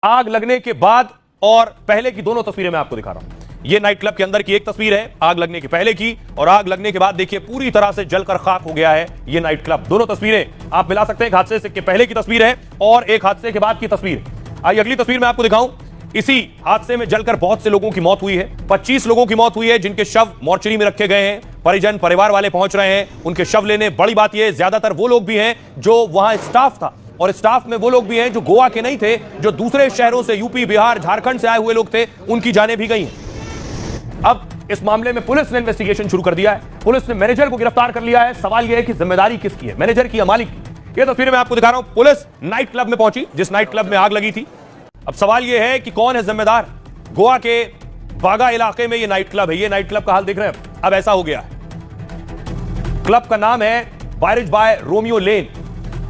आग लगने के बाद और पहले की दोनों तस्वीरें मैं आपको दिखा रहा हूं। ये नाइट क्लब के अंदर की एक तस्वीर है आग लगने के पहले की, और आग लगने के बाद देखिए पूरी तरह से जलकर खाक हो गया है ये नाइट क्लब। दोनों तस्वीरें आप मिला सकते हैं, एक हादसे के पहले की तस्वीर है और एक हादसे के बाद की तस्वीर। आइए अगली तस्वीर मैं आपको दिखाऊं। इसी हादसे में जलकर बहुत से लोगों की मौत हुई है। 25 लोगों की मौत हुई है जिनके शव मोर्चरी में रखे गए हैं। परिजन परिवार वाले पहुंच रहे हैं उनके शव लेने। बड़ी बात यह, ज्यादातर वो लोग भी हैं जो वहां स्टाफ था, और स्टाफ में वो लोग भी हैं जो गोवा के नहीं थे, जो दूसरे शहरों से यूपी, बिहार, झारखंड से आए हुए लोग थे, उनकी जानें भी गई हैं। अब इस मामले में पुलिस ने इन्वेस्टिगेशन शुरू कर दिया है। पुलिस ने मैनेजर को गिरफ्तार कर लिया है। सवाल यह है कि जिम्मेदारी किसकी है, मैनेजर की या मालिक की? यह तस्वीरें मैं आपको दिखा रहा हूं। पुलिस नाइट क्लब में पहुंची जिस नाइट क्लब में आग लगी थी। अब सवाल यह है कि कौन है जिम्मेदार। गोवा के बागा इलाके में यह नाइट क्लब है। ये नाइट क्लब का हाल देख रहे हैं। अब ऐसा हो गया है, क्लब का नाम है बारिज बाय रोमियो लेन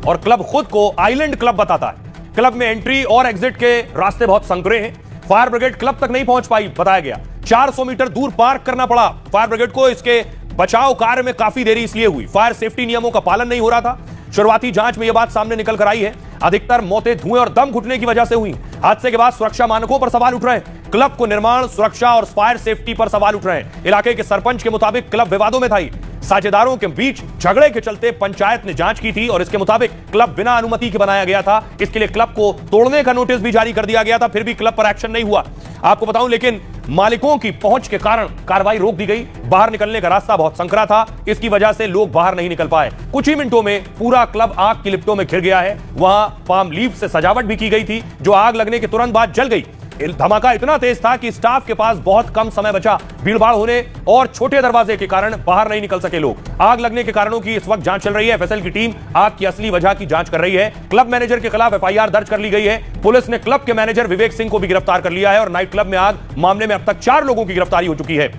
और क्लब खुद को आइलैंड क्लब बताता है। क्लब में एंट्री और एग्जिट के रास्ते बहुत संकरे हैं। फायर ब्रिगेड क्लब तक नहीं पहुंच पाई, बताया गया 400 मीटर दूर पार्क करना पड़ा फायर ब्रिगेड को। इसके बचाव कार्य में काफी देरी इसलिए हुई, फायर सेफ्टी नियमों का पालन नहीं हो रहा था। शुरुआती जांच में यह बात सामने निकल कर आई है, अधिकतर मौतें धुएं और दम घुटने की वजह से हुई। हादसे के बाद सुरक्षा मानकों पर सवाल उठ रहे हैं। क्लब को निर्माण, सुरक्षा और फायर सेफ्टी पर सवाल उठ रहे हैं। इलाके के सरपंच के मुताबिक क्लब विवादों में था। साझेदारों के बीच झगड़े के चलते पंचायत ने जांच की थी और इसके मुताबिक क्लब बिना अनुमति के बनाया गया था। इसके लिए क्लब को तोड़ने का नोटिस भी जारी कर दिया गया था, फिर भी क्लब पर एक्शन नहीं हुआ। आपको बताऊं, लेकिन मालिकों की पहुंच के कारण कार्रवाई रोक दी गई। बाहर निकलने का रास्ता बहुत संकरा था, इसकी वजह से लोग बाहर नहीं निकल पाए। कुछ ही मिनटों में पूरा क्लब आग की लिपटों में घिर गया है। वहां पाम लीफ से सजावट भी की गई थी जो आग लगने के तुरंत बाद जल गई। धमाका इतना तेज था कि स्टाफ के पास बहुत कम समय बचा। भीड़भाड़ होने और छोटे दरवाजे के कारण बाहर नहीं निकल सके लोग। आग लगने के कारणों की इस वक्त जांच चल रही है। एफएसएल की टीम आग की असली वजह की जांच कर रही है। क्लब मैनेजर के खिलाफ एफआईआर दर्ज कर ली गई है। पुलिस ने क्लब के मैनेजर विवेक सिंह को भी गिरफ्तार कर लिया है और नाइट क्लब में आग मामले में अब तक 4 लोगों की गिरफ्तारी हो चुकी है।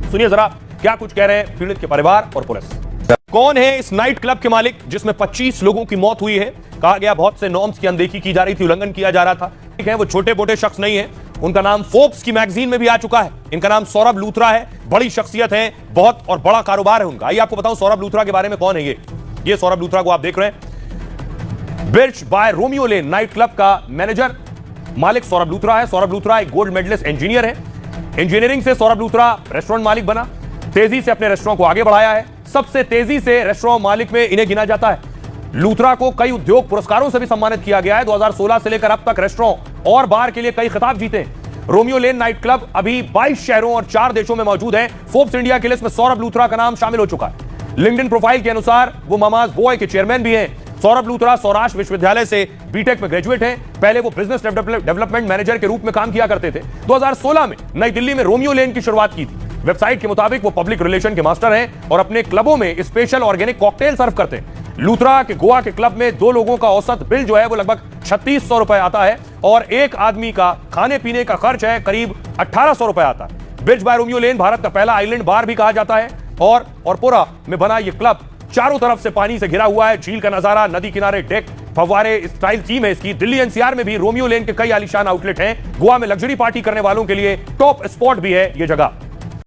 सुनिए जरा क्या कुछ कह रहे हैं पीड़ित के परिवार और पुलिस। कौन है इस नाइट क्लब के मालिक जिसमें 25 लोगों की मौत हुई है? कहा गया बहुत से नॉर्म्स की अनदेखी की जा रही थी, उल्लंघन किया जा रहा था। ठीक है, वो छोटे मोटे शख्स नहीं है। उनका नाम फोर्ब्स की मैगजीन में भी आ चुका है। इनका नाम सौरभ लूथरा है। बड़ी शख्सियत है, बहुत और बड़ा कारोबार है उनका। आइए आपको बताऊं सौरभ लूथरा के बारे में। कौन है ये सौरभ लूथरा को आप देख रहे हैं। Birch by Romeo Lane night club का मैनेजर मालिक सौरभ लूथरा है। सौरभ लूथरा एक गोल्ड मेडलिस्ट इंजीनियर है। इंजीनियरिंग से सौरभ लूथरा रेस्टोरेंट मालिक बना। तेजी से अपने रेस्टोरेंट को आगे बढ़ाया है। सबसे तेजी से रेस्टोरेंट मालिक में इन्हें गिना जाता है। लूथरा को कई उद्योग पुरस्कारों से भी सम्मानित किया गया है। 2016 से लेकर अब तक रेस्टोरेंट और बार के लिए कई खिताब जीते। रोमियो लेन नाइट क्लब अभी 22 शहरों और 4 देशों में मौजूद है। फोर्ब्स इंडिया की लिस्ट में सौरभ लूथरा का नाम शामिल हो चुका है। लिंक्डइन प्रोफाइल के अनुसार वो मामाज बॉय के चेयरमैन भी हैं। सौरभ लूथरा सौराष्ट्र विश्वविद्यालय से बीटेक में ग्रेजुएट हैं। पहले वो बिजनेस डेवलपमेंट मैनेजर के रूप में काम किया करते थे। 2016 में नई दिल्ली में रोमियो लेन की शुरुआत की थी। वेबसाइट के मुताबिक वो पब्लिक रिलेशन के मास्टर हैं और अपने क्लबों में स्पेशल ऑर्गेनिक कॉकटेल सर्व करते हैं। लूथरा के गोवा के क्लब में 2 लोगों का औसत बिल जो है वो लगभग 3600 रुपए आता है और एक आदमी का खाने पीने का खर्च है करीब 1800 रुपए आता है। Birch by Romeo Lane Bharat का पहला आइलैंड बार भी कहा जाता है और पोरा में बना यह क्लब चारों तरफ से पानी से घिरा हुआ है। झील का नजारा, नदी किनारे डेक, फव्वारे स्टाइल थीम है इसकी। दिल्ली एनसीआर में भी रोमियो लेन के कई आलीशान आउटलेट हैं। गोवा में लग्जरी पार्टी करने वालों के लिए टॉप स्पॉट भी है यह जगह।